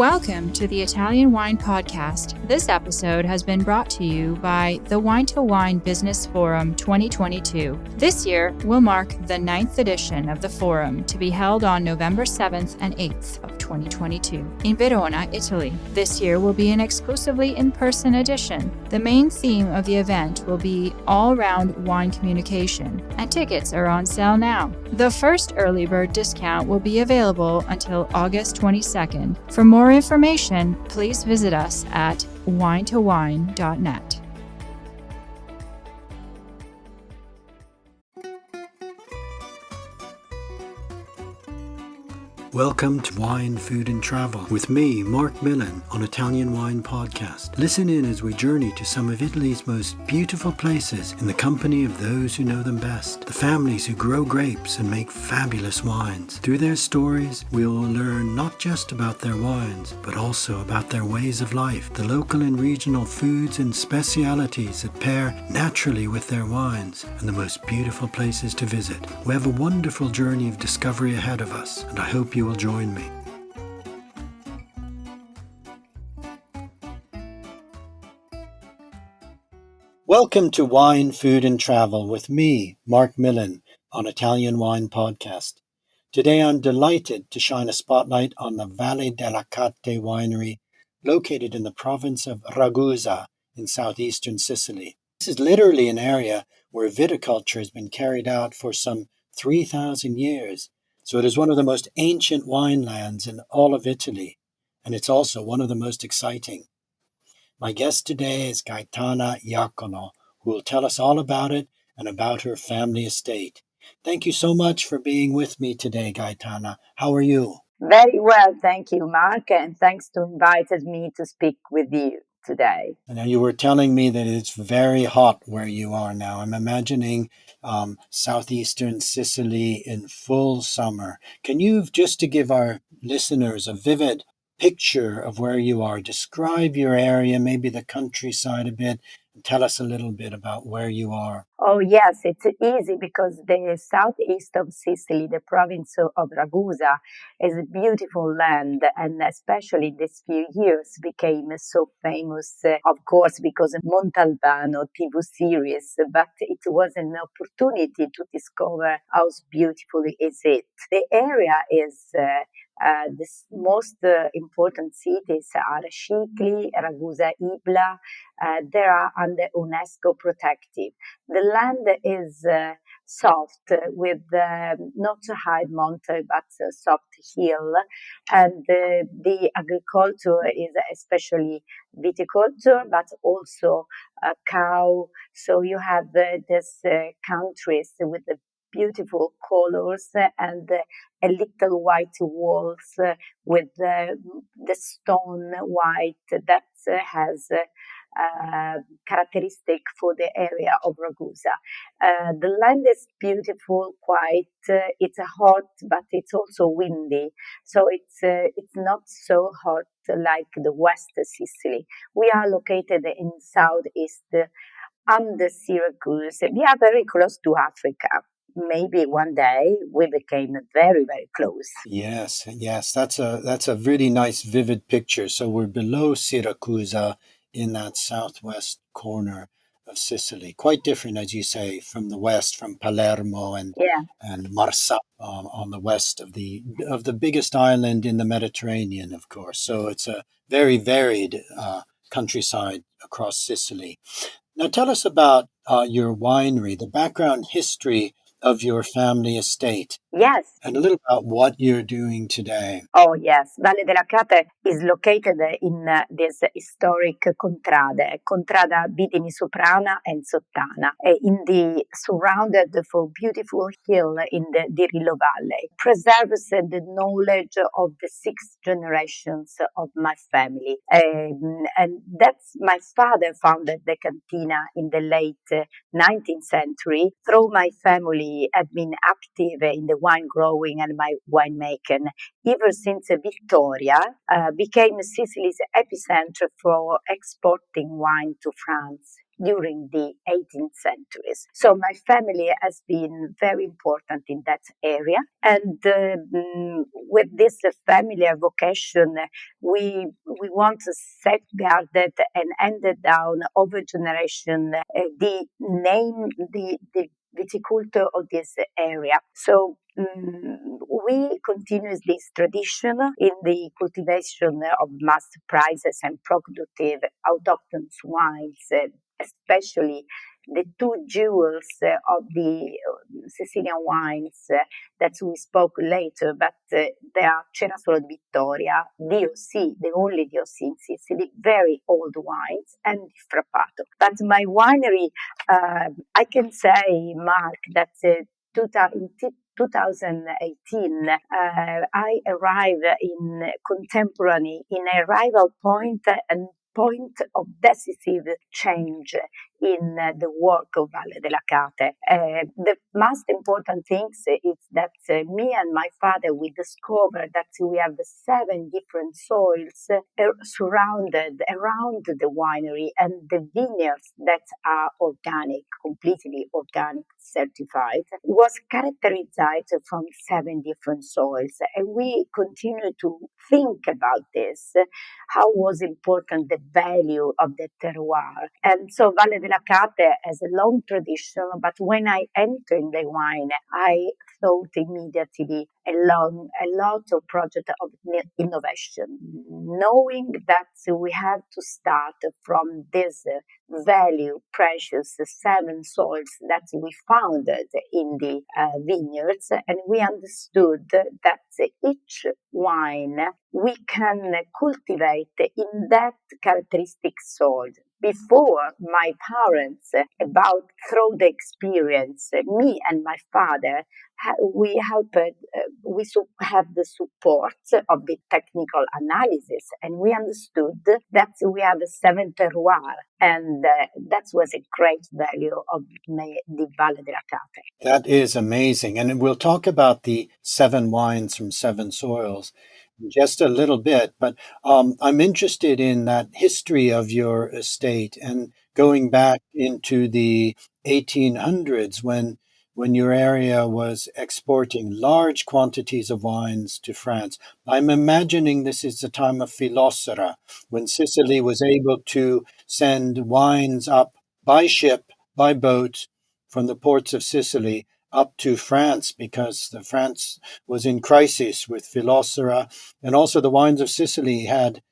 Welcome to the Italian Wine Podcast. This episode has been brought to you by the Wine to Wine Business Forum 2022. This year will mark the 9th edition of the forum to be held on November 7th and 8th of 2022 in Verona, Italy. This year will be an exclusively in-person edition. The main theme of the event will be all-round wine communication, and tickets are on sale now. The first early bird discount will be available until August 22nd. For more information, please visit us at winetowine.net. Welcome to Wine, Food and Travel with me, Marc Millon, on Italian Wine Podcast. Listen in as we journey to some of Italy's most beautiful places in the company of those who know them best, the families who grow grapes and make fabulous wines. Through their stories, we will learn not just about their wines, but also about their ways of life, the local and regional foods and specialities that pair naturally with their wines, and the most beautiful places to visit. We have a wonderful journey of discovery ahead of us, and I hope you will join me. Welcome to Wine, Food and Travel with me, Marc Millon, on Italian Wine Podcast. Today I'm delighted to shine a spotlight on the Valle dell'Acate winery located in the province of Ragusa in southeastern Sicily. This is literally an area where viticulture has been carried out for some 3,000 years. So it is one of the most ancient winelands in all of Italy, and it's also one of the most exciting. My guest today is Gaetana Jacono, who will tell us all about it and about her family estate. Thank you so much for being with me today, Gaetana. How are you? Very well, thank you, Marc, and thanks to inviting me to speak with you today. Now, you were telling me that it's very hot where you are now. I'm imagining southeastern Sicily in full summer. Can you, just to give our listeners a vivid picture of where you are, describe your area, maybe the countryside a bit, and tell us a little bit about where you are? Oh, yes, it's easy because the southeast of Sicily, the province of Ragusa, is a beautiful land, and especially these few years became so famous, of course, because of Montalbano TV series, but it was an opportunity to discover how beautiful is it. The area is the most important cities are Sicily, Ragusa, Ibla. They are under UNESCO protective. The land is soft with not a high mountain but a soft hill, and the agriculture is especially viticulture but also cow. So you have these countries with the beautiful colors and a little white walls with the stone white that has characteristic for the area of Ragusa. The land is beautiful, quite. It's hot, but it's also windy, so it's not so hot like the West Sicily. We are located in southeast under Syracuse. We are very close to Africa. Maybe one day we became very, very close. Yes, that's a really nice, vivid picture. So we're below Syracuse in that southwest corner of Sicily. Quite different, as you say, from the west, from Palermo and Marsala on the west of the biggest island in the Mediterranean, of course. So it's a very varied countryside across Sicily. Now tell us about your winery, the background history of your family estate. Yes. And a little about what you're doing today. Oh, yes. Valle dell'Acate is located in this historic contrada Vitini Soprana and Sottana, in the surrounded for beautiful hill in the Dirillo Valley. Preserves the knowledge of the 6 generations of my family. And that's my father founded the cantina in the late 19th century. Through my family had been active in the wine growing and my winemaking ever since Victoria became Sicily's epicenter for exporting wine to France, during the 18th centuries. So my family has been very important in that area. And with this familiar vocation, we want to safeguard it and hand it down over generation, the name, the viticulture of this area. So we continue this tradition in the cultivation of mass prices and productive autochthonous wines, especially the two jewels of the Sicilian wines that we spoke later, but they are Cerasuolo di Vittoria, DOC, the only DOC in Sicily, very old wines, and Frappato. But my winery, I can say, Mark, that in 2018, I arrived in contemporary, in a rival point and point of decisive change in the work of Valle dell'Acate. The most important thing is that me and my father, we discovered that we have 7 different soils surrounded around the winery and the vineyards that are organic, completely organic certified, was characterized from 7 different soils. And we continue to think about this, how was important the value of the terroir. And so Valle dell'Acate has a long tradition, but when I enter in the wine, I thought immediately a lot of project of innovation, knowing that we have to start from this value, precious 7 soils that we found in the vineyards, and we understood that each wine we can cultivate in that characteristic soil. Before my parents, about through the experience, me and my father, we helped, have the support of the technical analysis, and we understood that we have a 7 terroir, and that was a great value of the Valle dell'Acate. That is amazing. And we'll talk about the 7 wines from 7 soils in just a little bit, but I'm interested in that history of your estate and going back into the 1800s when your area was exporting large quantities of wines to France. I'm imagining this is the time of Phylloxera, when Sicily was able to send wines up by ship, by boat, from the ports of Sicily up to France, because the France was in crisis with Phylloxera, and also the wines of Sicily had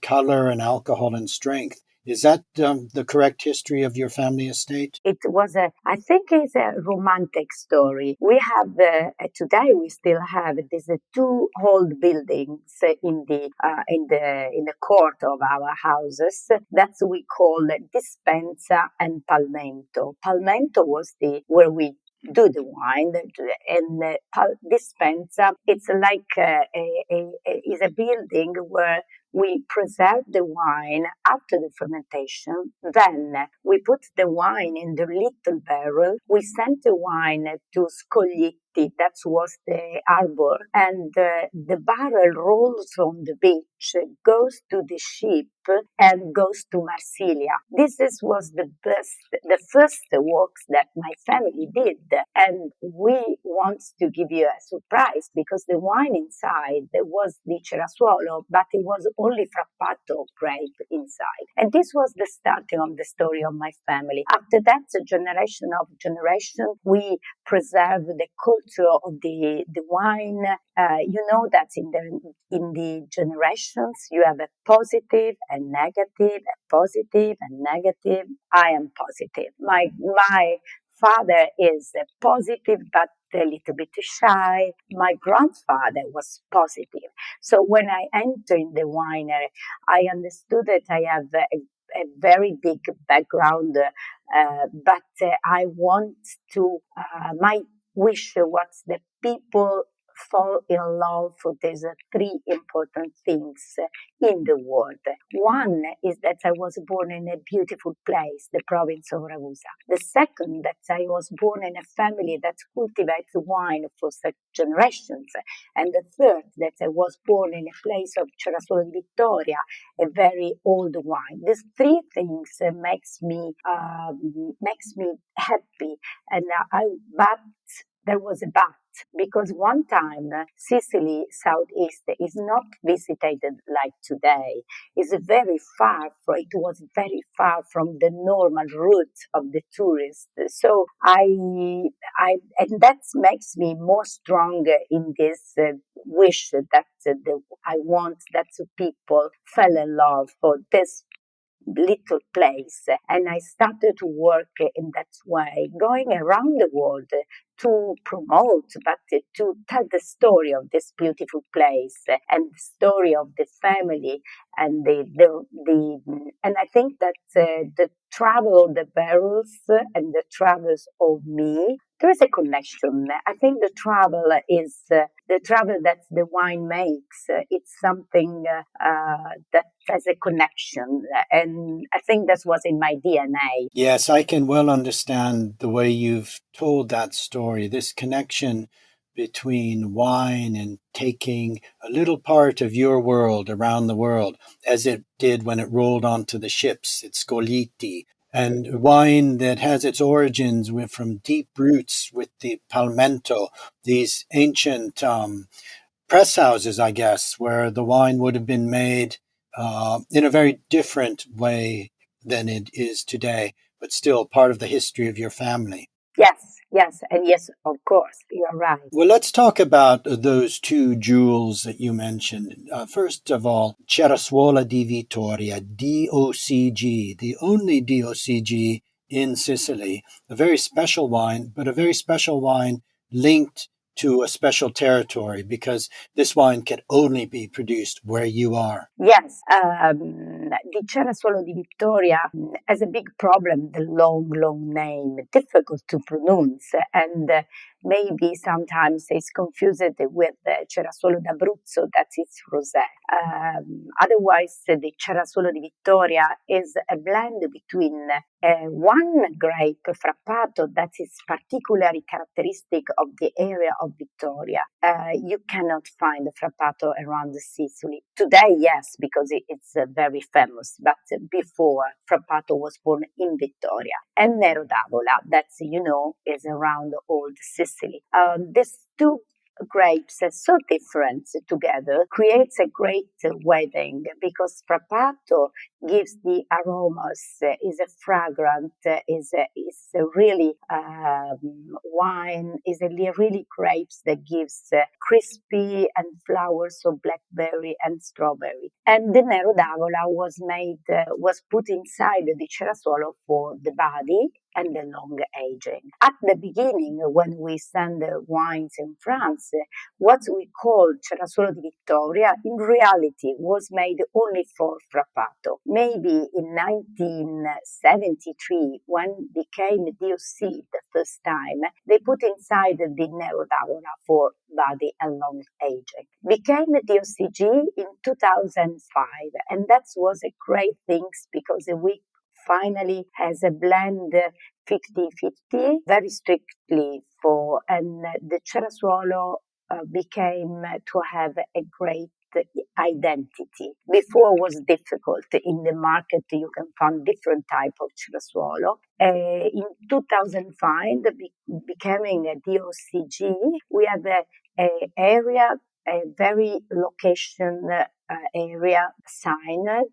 color and alcohol and strength. Is that the correct history of your family estate? It was I think it's a romantic story. We have, today we still have these 2 old buildings in the court of our houses that we call Dispensa and Palmento. Palmento was where we do the wine, and Dispensa, it's like is a building where we preserve the wine after the fermentation. Then we put the wine in the little barrel. We send the wine to Scoglietti, that was the harbor, and the barrel rolls on the beach, goes to the ship, and goes to Marsilia. Was the first works that my family did, and we want to give you a surprise because the wine inside was the Cerasuolo, but it was only Frappato grape inside. And this was the starting of the story of my family. After that, generation of generation, we preserve the culture of the wine. You know that in the generations, you have a positive and negative, a positive and negative. I am positive. My father is positive, but a little bit shy. My grandfather was positive. So when I entered in the winery, I understood that I have a very big background, but I want to, my wish was that people fall in love with these three important things in the world. One is that I was born in a beautiful place, the province of Ragusa. The second, that I was born in a family that cultivates wine for such generations. And the third, that I was born in a place of Cerasuolo di Vittoria, a very old wine. These three things makes me happy. And but there was a but, because one time Sicily southeast is not visited like today. It was very far from the normal route of the tourists. So and that makes me more stronger in this wish that I want that people fell in love for this little place. And I started to work in that way, going around the world to promote, but to tell the story of this beautiful place and the story of the family and and I think that the travel of the barrels and the travels of me, there is a connection. I think the travel is the travel that the wine makes. It's something that has a connection, and I think that was in my DNA. Yes, I can well understand the way you've told that story, this connection between wine and taking a little part of your world around the world, as it did when it rolled onto the ships at Scoliti, and wine that has its origins from deep roots with the palmento, these ancient press houses, I guess, where the wine would have been made in a very different way than it is today, but still part of the history of your family. Yes, and yes, of course, you're right. Well, let's talk about those two jewels that you mentioned. First of all, Cerasuola di Vittoria, DOCG, the only DOCG in Sicily, a very special wine, but a very special wine linked to a special territory, because this wine can only be produced where you are. Yes, the Cerasuolo di Vittoria has a big problem, the long name, difficult to pronounce, and maybe sometimes it's confused with Cerasuolo d'Abruzzo, that is rosé. Otherwise, the Cerasuolo di Vittoria is a blend between one grape, Frappato, that is particularly characteristic of the area of Vittoria. You cannot find Frappato around Sicily. Today, yes, because it's very famous, but before, Frappato was born in Vittoria. And Nero d'Avola, that's, is around old Sicily. These two grapes are so different together, creates a great wedding, because Frappato gives the aromas, is a fragrant, is a really wine, is a really grapes that gives crispy and flowers of blackberry and strawberry. And the Nero d'Avola was put inside the Cerasuolo for the body and the long aging. At the beginning, when we send wines in France, what we call Cerasuolo di Vittoria in reality was made only for Frappato. Maybe in 1973, when became DOC the first time, they put inside the Nero d'Avola for body and long aging. Became DOCG in 2005, and that was a great thing, because we finally has a blend 50-50, very strictly and the Cerasuolo became to have a great identity. Before was difficult. In the market, you can find different type of Cerasuolo. In 2005, becoming a DOCG, we have a area, a very location area signed,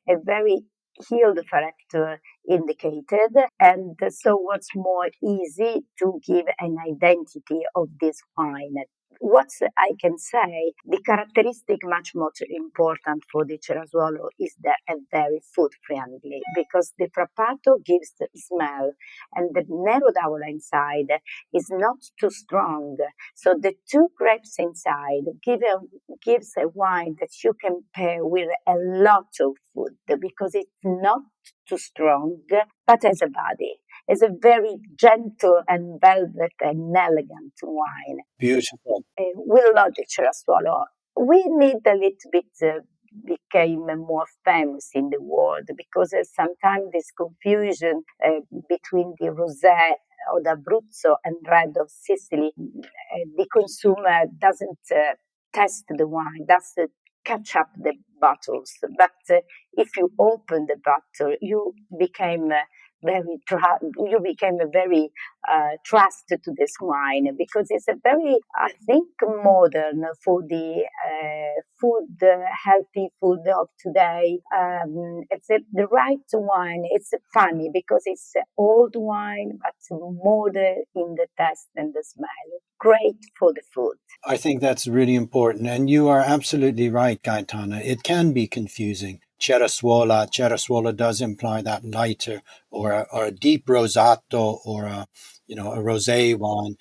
a very yield factor indicated, and so what's more easy to give an identity of this wine. What I can say, the characteristic much more important for the Cerasuolo is that a very food friendly, because the Frappato gives the smell and the Nero d'Avola inside is not too strong. So the two grapes inside gives a wine that you can pair with a lot of food, because it's not too strong, but has a body. It's a very gentle and velvet and elegant wine. Beautiful. We love the Cerasuolo. We need a little bit became more famous in the world because sometimes this confusion between the rosé of Abruzzo and red of Sicily, the consumer doesn't test the wine, doesn't catch up the bottles. But if you open the bottle, you became you became a very trusted to this wine because it's a very, I think, modern for the food, healthy food of today. The right wine. It's funny because it's old wine, but modern in the taste and the smell. Great for the food. I think that's really important. And you are absolutely right, Gaetana. It can be confusing. Cerasuola does imply that lighter or a deep rosato or a rosé wine,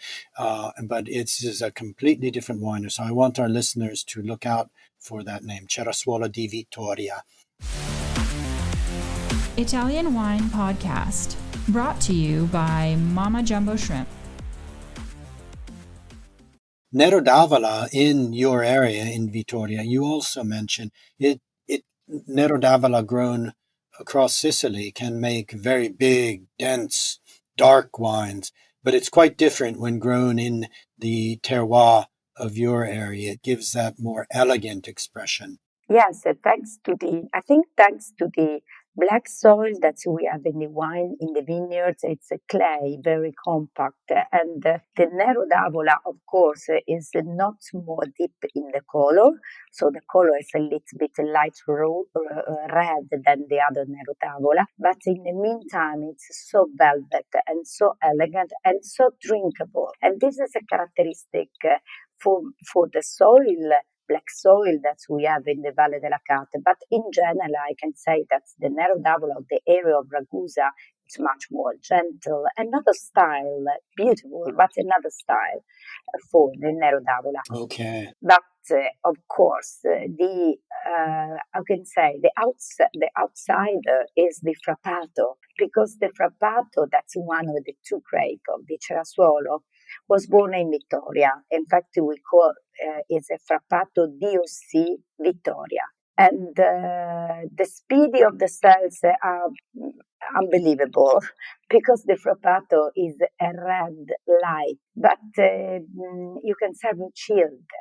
but it's is a completely different wine. So I want our listeners to look out for that name, Cerasuola di Vittoria. Italian Wine Podcast, brought to you by Mama Jumbo Shrimp. Nero d'Avola in your area in Vittoria, you also mentioned it. Nero d'Avola grown across Sicily can make very big, dense, dark wines, but it's quite different when grown in the terroir of your area. It gives that more elegant expression. Yes, thanks to the black soil that we have in the wine, in the vineyards, it's a clay, very compact. And the Nero d'Avola, of course, is not more deep in the color. So the color is a little bit light red than the other Nero d'Avola. But in the meantime, it's so velvet and so elegant and so drinkable. And this is a characteristic for the soil, black soil that we have in the Valle dell'Acate. But in general, I can say that the Nero d'Avola of the area of Ragusa is much more gentle, another style, beautiful, but another style for the Nero d'Avola. Okay. But of course, I can say the outsider is the Frappato, because the Frappato, that's one of the two grapes of the Cerasuolo, was born in Vittoria. In fact, we call it's a Frappato DOC Vittoria. And the speed of the cells are unbelievable because the Frappato is a red light, but you can serve it chilled.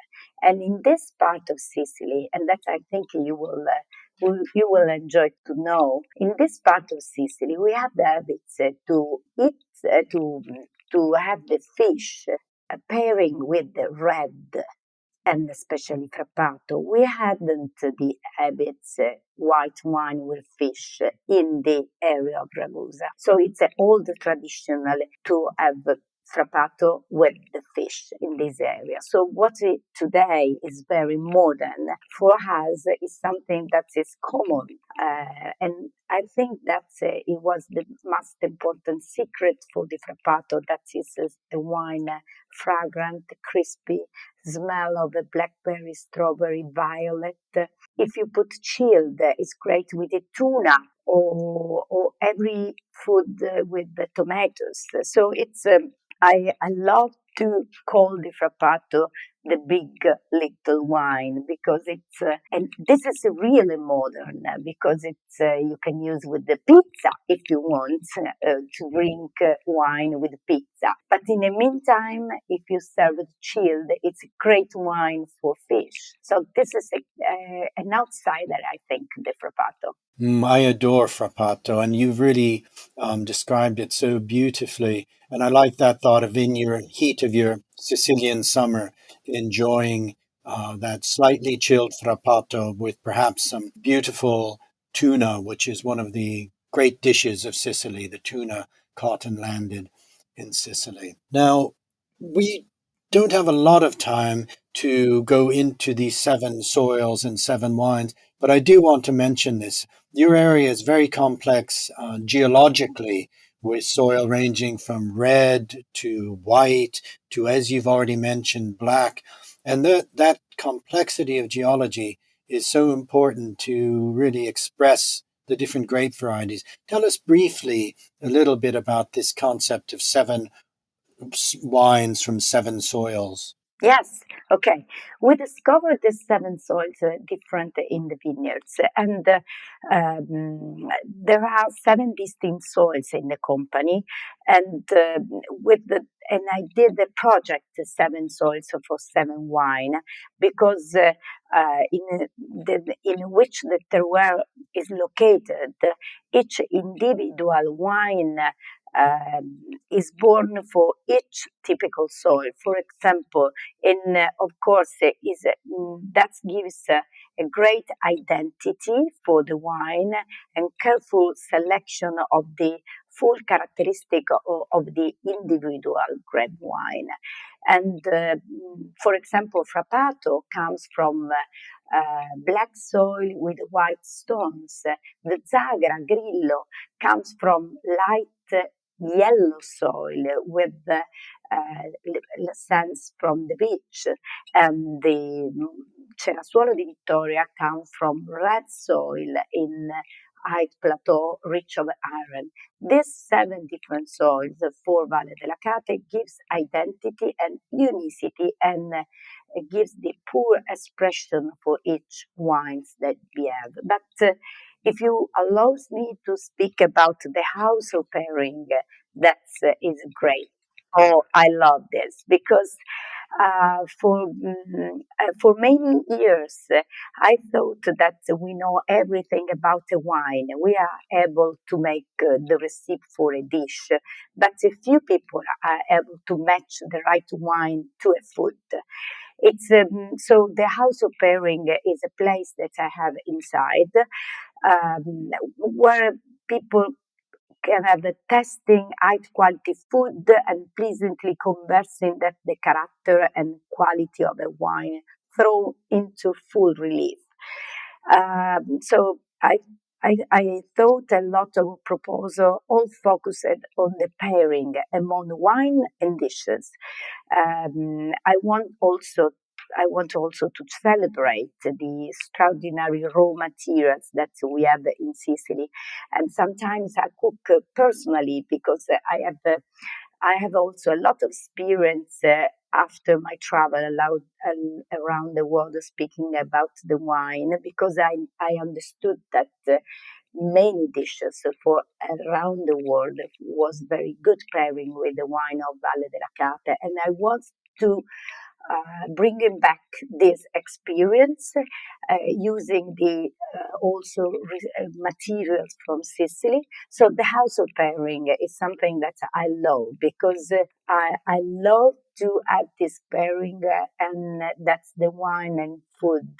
And in this part of Sicily, and that I think you will enjoy to know, in this part of Sicily, we have the habits to eat, to have the fish pairing with the red and especially Frappato. We hadn't the habits white wine with fish in the area of Ragusa. So it's an old traditional to have Frappato with the fish in this area. So what today is very modern for us is something that is common. And I think that it was the most important secret for the Frappato, that is the wine fragrant, crispy, smell of the blackberry, strawberry, violet. If you put chilled, it's great with the tuna or every food with the tomatoes. So it's I love to call the Frappato the big little wine because it's and this is really modern because it's you can use with the pizza if you want to drink wine with pizza. But in the meantime, if you serve it chilled, it's a great wine for fish. So this is an outsider, I think, the Frappato. I adore Frappato, and you've really described it so beautifully. And I like that thought of in your heat of your Sicilian summer, enjoying that slightly chilled Frappato with perhaps some beautiful tuna, which is one of the great dishes of Sicily, the tuna caught and landed in Sicily. Now, we don't have a lot of time to go into these 7 soils and 7 wines, but I do want to mention this. Your area is very complex geologically, with soil ranging from red to white to, as you've already mentioned, black. And that complexity of geology is so important to really express the different grape varieties. Tell us briefly a little bit about this concept of seven wines from seven soils. Yes, okay. We discovered the seven soils different in the vineyards, and there are seven distinct soils in the company. And and I did the project Seven Soils for Seven Wine because in which the terroir is located, each individual wine is born for each typical soil. For example, of course, that gives a great identity for the wine and careful selection of the full characteristic of the individual grape wine. And for example, Frappato comes from black soil with white stones. The Zagra Grillo comes from light yellow soil with sands from the beach, and the Cerasuolo di Vittoria comes from red soil in high plateau rich of iron. These seven different soils for Valle dell'Acate gives identity and unicity, and gives the poor expression for each wines that we have. But if you allows me to speak about the house of pairing, that is great. Oh, I love this because for many years I thought that we know everything about the wine. We are able to make the recipe for a dish, but a few people are able to match the right wine to a food. It's so the house of pairing is a place that I have inside, where people can have a testing high quality food and pleasantly conversing that the character and quality of a wine throw into full relief. So I thought a lot of proposal all focused on the pairing among wine and dishes. Um, I want also I want also to celebrate the extraordinary raw materials that we have in Sicily, and sometimes I cook personally because I have also a lot of experience after my travel around the world speaking about the wine, because I understood that many dishes for around the world was very good pairing with the wine of Valle dell'Acate, and I want to bringing back this experience using the materials from Sicily. So the house of pairing is something that I love because I love to add this pairing, and that's the wine and food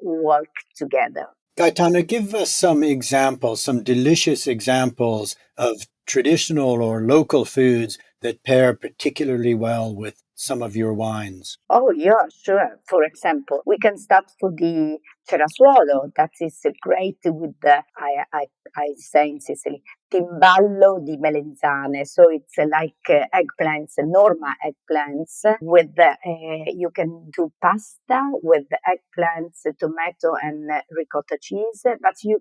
work together. Gaetana, give us some examples, some delicious examples of traditional or local foods that pair particularly well with some of your wines. Oh, yeah, sure. For example, we can start for the Cerasuolo. That is great with I say in Sicily, timballo di melenzane. So it's like eggplants, normal eggplants with, you can do pasta with eggplants, tomato and ricotta cheese, but you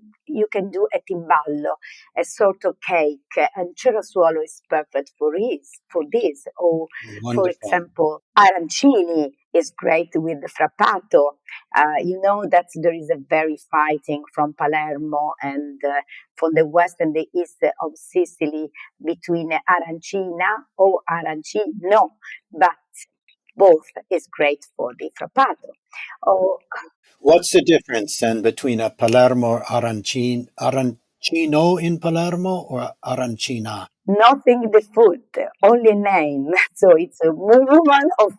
can do a timballo, a sort of cake, and Cerasuolo is perfect for this. Or for Wonderful. example, arancini is great with the frappato. You know that there is a very fighting from Palermo and from the west and the east of Sicily between arancina or arancino, but both is great for the frappato. Oh, What's the difference then between a Palermo arancino in Palermo or arancina? nothing the food, only name. So it's a woman or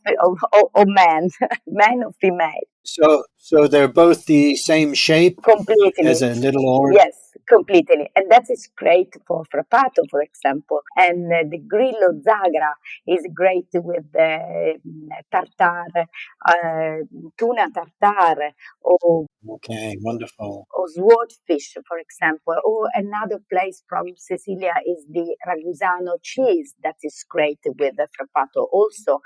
man, man or female. So they're both the same shape as Completely. a little orange. Yes, completely. And that is great for frappato, for example. And the grillo zagra is great with tartare, tuna tartare, Okay, wonderful. or swordfish, for example. Or another place from Sicilia is the Ragusano cheese that is great with the frappato. Also,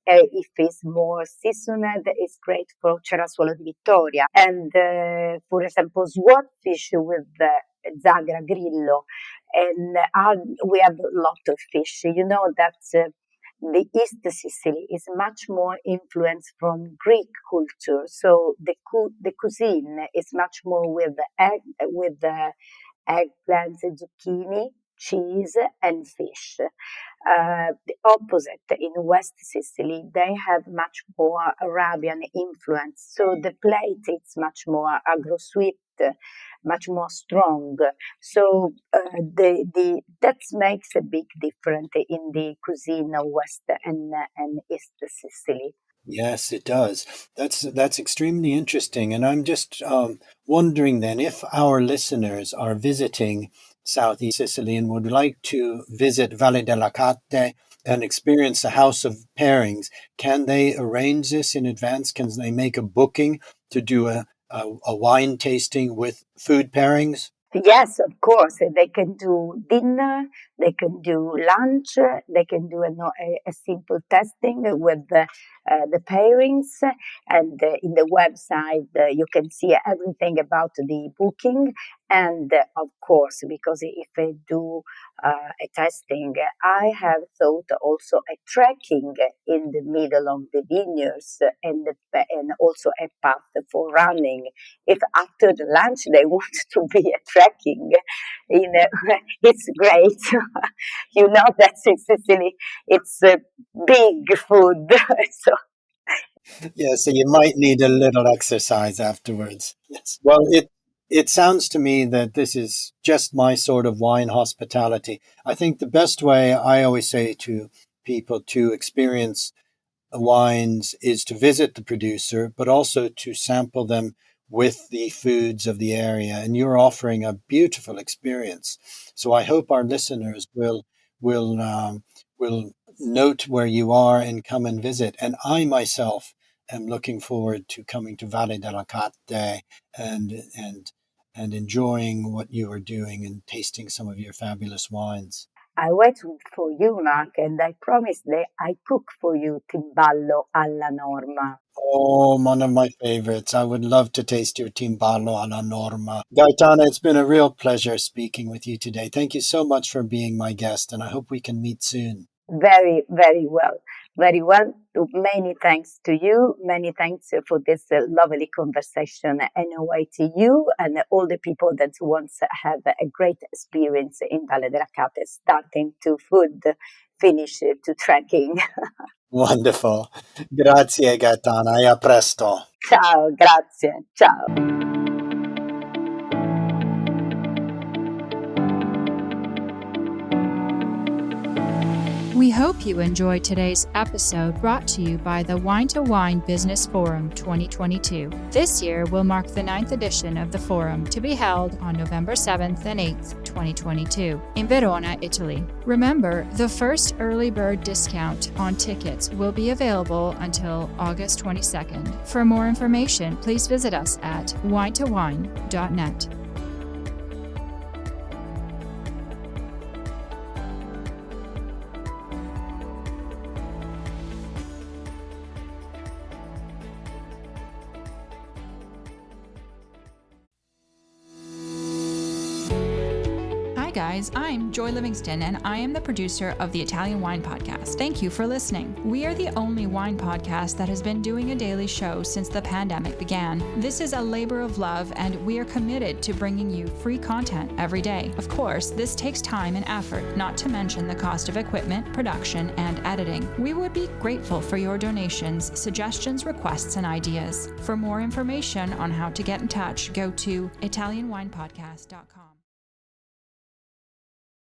if it's more seasoned, it's great for Cerasuolo di Vittoria. And for example, swordfish with Zagra, Grillo, and we have a lot of fish. You know that the East Sicily is much more influenced from Greek culture, so the cuisine is much more with the eggplants, zucchini, cheese, and fish. The opposite in West Sicily, they have much more Arabian influence. So the plate is much more agro-sweet, much more strong. So that makes a big difference in the cuisine of West and East Sicily. Yes, it does. That's extremely interesting, and I'm just wondering then if our listeners are visiting Southeast Sicily and would like to visit Valle dell'Acate and experience the House of Pairings, can they arrange this in advance? Can they make a booking to do a wine tasting with food pairings? Yes, of course. They can do dinner, they can do lunch, they can do a simple testing with the pairings. And in the website, you can see everything about the booking. And of course, because if they do a testing, I have thought also a trekking in the middle of the vineyards and also a path for running if after the lunch they want to be a trekking, it's great. You know that in Sicily it's big food, so Yeah, so you might need a little exercise afterwards. Yes. Well, it sounds to me that this is just my sort of wine hospitality. I think the best way I always say to people to experience wines is to visit the producer, but also to sample them with the foods of the area. And you're offering a beautiful experience. So I hope our listeners will will note where you are and come and visit. And I myself am looking forward to coming to Valle dell'Acate and enjoying what you are doing and tasting some of your fabulous wines. I wait for you, Mark, and I promise that I cook for you timballo alla norma. Oh, one of my favorites. I would love to taste your Timballo alla Norma. Gaetana, it's been a real pleasure speaking with you today. Thank you so much for being my guest, and I hope we can meet soon. Very, very well. Very well. Many thanks to you. Many thanks for this lovely conversation. And away to you and all the people that want to have a great experience in Valle dell'Acate, starting to food, finish to trekking. Wonderful. Grazie, Gaetana. E a presto. Ciao, grazie. Ciao. We hope you enjoyed today's episode brought to you by the Wine to Wine Business Forum 2022. This year will mark the 9th edition of the forum to be held on November 7th and 8th, 2022 in Verona, Italy. Remember, the first early bird discount on tickets will be available until August 22nd. For more information, please visit us at winetowine.net. Hi guys, I'm Joy Livingston and I am the producer of the Italian Wine Podcast. Thank you for listening. We are the only wine podcast that has been doing a daily show since the pandemic began. This is a labor of love and we are committed to bringing you free content every day. Of course, this takes time and effort, not to mention the cost of equipment, production, and editing. We would be grateful for your donations, suggestions, requests, and ideas. For more information on how to get in touch, go to italianwinepodcast.com.